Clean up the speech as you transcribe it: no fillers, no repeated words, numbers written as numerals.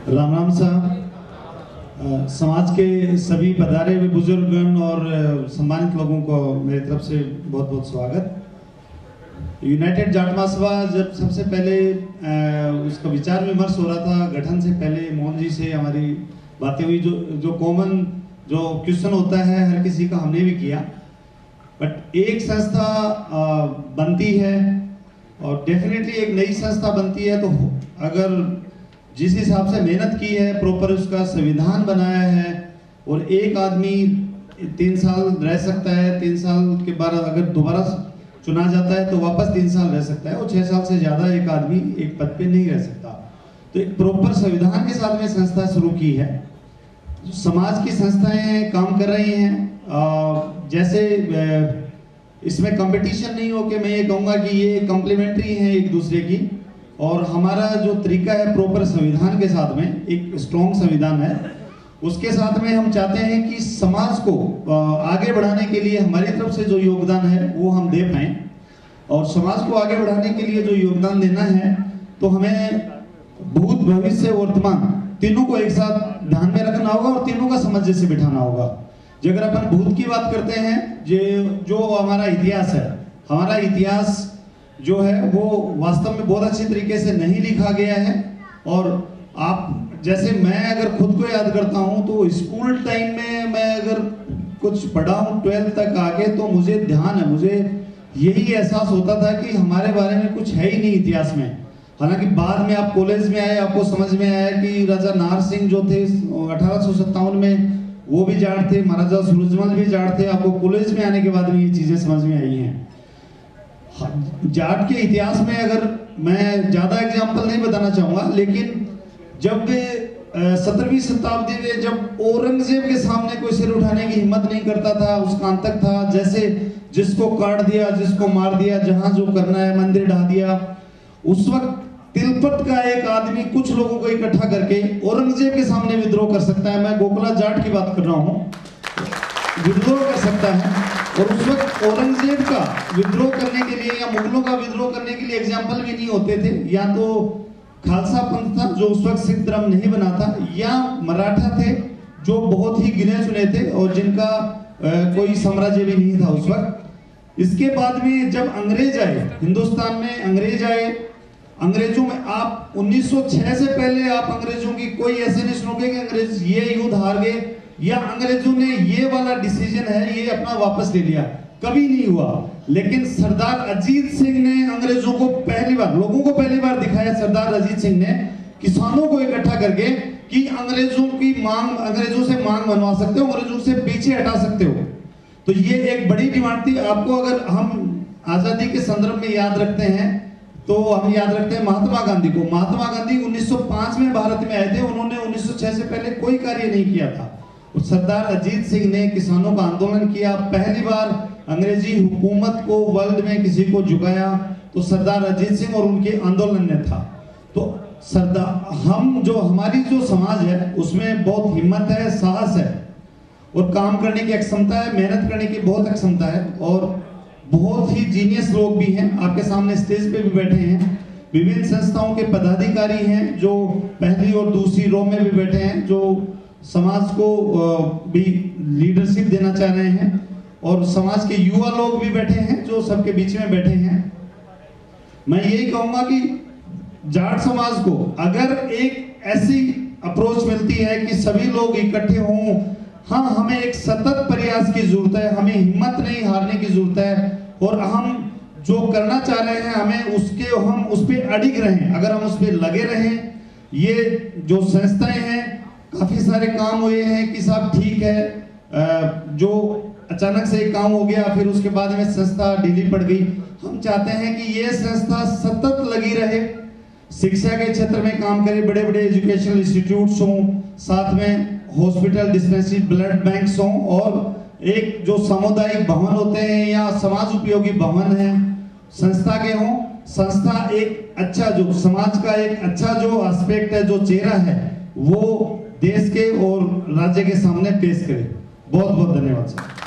राम राम साहब, समाज के सभी पधारे हुए बुजुर्गगण और सम्मानित लोगों को मेरी तरफ से बहुत बहुत स्वागत। यूनाइटेड जाट महासभा जब सबसे पहले उसका विचार विमर्श हो रहा था, गठन से पहले मोहन जी से हमारी बातें हुई, जो कॉमन जो क्वेश्चन होता है हर किसी का, हमने भी किया। बट एक संस्था बनती है और डेफिनेटली एक नई संस्था बनती है, तो अगर जिस हिसाब से मेहनत की है, प्रॉपर उसका संविधान बनाया है, और एक आदमी 3 साल रह सकता है, 3 साल के बाद अगर दोबारा चुना जाता है तो वापस 3 साल रह सकता है, और 6 साल से ज्यादा एक आदमी एक पद पे नहीं रह सकता। तो एक प्रॉपर संविधान के साथ में संस्था शुरू की है। समाज की संस्थाएं काम कर रही हैं, जैसे इसमें कंपटीशन नहीं हो कि मैं ये कहूँगा कि ये कॉम्प्लीमेंट्री है एक दूसरे की, और हमारा जो तरीका है प्रॉपर संविधान के साथ में, एक स्ट्रॉन्ग संविधान है, उसके साथ में हम चाहते हैं कि समाज को आगे बढ़ाने के लिए हमारी तरफ से जो योगदान है वो हम दे पाएं। और समाज को आगे बढ़ाने के लिए जो योगदान देना है, तो हमें भूत भविष्य वर्तमान तीनों को एक साथ ध्यान में रखना होगा और तीनों का सामंजस्य से बिठाना होगा। जो अगर अपन भूत की बात करते हैं, जो हमारा इतिहास है, हमारा इतिहास जो है वो वास्तव में बहुत अच्छे तरीके से नहीं लिखा गया है। और आप जैसे, मैं अगर खुद को याद करता हूं तो स्कूल टाइम में मैं अगर कुछ पढ़ा हूं 12th तक आगे, तो मुझे ध्यान है, मुझे यही एहसास होता था कि हमारे बारे में कुछ है ही नहीं इतिहास में। हालांकि बाद में आप कॉलेज में आए, आपको समझ में आया कि राजा नाहर सिंह जो थे 1857 में, वो भी जाट थे, महाराजा सूरजमल भी जाट थे। आपको कॉलेज में आने के बाद में ये चीजें समझ में आई हैं। जाट के इतिहास में अगर मैं ज्यादा एग्जाम्पल नहीं बताना चाहूंगा, लेकिन जब 17वीं शताब्दी में जब औरंगजेब के सामने कोई सिर उठाने की हिम्मत नहीं करता था, उसका आतंक था, जैसे जिसको काट दिया, जिसको मार दिया, जहां जो करना है मंदिर ढा दिया, उस वक्त तिलपत का एक आदमी कुछ लोगों को इकट्ठा करके औरंगजेब के सामने विद्रोह कर सकता है। मैं गोखला जाट की बात कर रहा हूं, विद्रोह कर सकता है। और उस वक्त औरंगजेब का विद्रोह करने के लिए या मुगलों का विद्रोह करने के लिए एग्जाम्पल भी नहीं होते थे। या तो खालसा पंथ था जो उस वक्त सिख धर्म नहीं बना था, या मराठा थे जो बहुत ही गिने चुने थे और जिनका कोई साम्राज्य भी नहीं था उस वक्त। इसके बाद में जब अंग्रेज आए हिंदुस्तान में, अंग्रेज आए, अंग्रेजों में आप 1906 से पहले आप अंग्रेजों की कोई ऐसे नहीं सुनोगे कि अंग्रेज ये युद्ध हार गए या अंग्रेजों ने ये वाला डिसीजन है ये अपना वापस ले लिया, कभी नहीं हुआ। लेकिन सरदार अजीत सिंह ने अंग्रेजों को पहली बार, लोगों को पहली बार दिखाया, सरदार अजीत सिंह ने किसानों को इकट्ठा करके कि अंग्रेजों की मांग, अंग्रेजों से मांग बनवा सकते हो, अंग्रेजों से पीछे हटा सकते हो। तो ये एक बड़ी डिमांड थी। आपको अगर हम आजादी के संदर्भ में याद रखते हैं तो हम याद रखते हैं महात्मा गांधी को। महात्मा गांधी 1905 में भारत में आए थे, उन्होंने 1906 से पहले कोई कार्य नहीं किया था। और सरदार अजीत सिंह ने किसानों का आंदोलन किया, पहली बार अंग्रेजी हुकूमत को वर्ल्ड में किसी को झुकाया तो सरदार अजीत सिंह और उनके आंदोलन ने था। तो हम जो हमारी जो समाज है उसमें बहुत हिम्मत है, साहस है और काम करने की क्षमता है, मेहनत करने की बहुत क्षमता है, और बहुत ही जीनियस लोग भी हैं। आपके सामने स्टेज पे भी बैठे हैं, विभिन्न संस्थाओं के पदाधिकारी हैं जो पहली और दूसरी रो में भी बैठे हैं, जो समाज को भी लीडरशिप देना चाह रहे हैं, और समाज के युवा लोग भी बैठे हैं जो सबके बीच में बैठे हैं। मैं यही कहूंगा कि जाट समाज को अगर एक ऐसी अप्रोच मिलती है कि सभी लोग इकट्ठे हों, हाँ, हमें एक सतत प्रयास की जरूरत है, हमें हिम्मत नहीं हारने की जरूरत है, और हम जो करना चाह रहे हैं हम उस पर अडिग रहें। अगर हम उस पर लगे रहें, ये जो संस्थाएं हैं, काफी सारे काम हुए हैं कि साहब ठीक है, जो अचानक से एक काम हो गया फिर उसके बाद में संस्था ढीली पड़ गई। हम चाहते हैं कि ये संस्था सतत लगी रहे, शिक्षा के क्षेत्र में काम करे, बड़े बड़े एजुकेशनल इंस्टीट्यूट्स हों, साथ में हॉस्पिटल, डिस्पेंसरी, ब्लड बैंक्स हों, और एक जो सामुदायिक भवन होते हैं या समाज उपयोगी भवन है संस्था के हों। संस्था एक अच्छा, जो समाज का एक अच्छा जो एस्पेक्ट है, जो चेहरा है, वो देश के और राज्य के सामने पेश करे। बहुत बहुत धन्यवाद सर।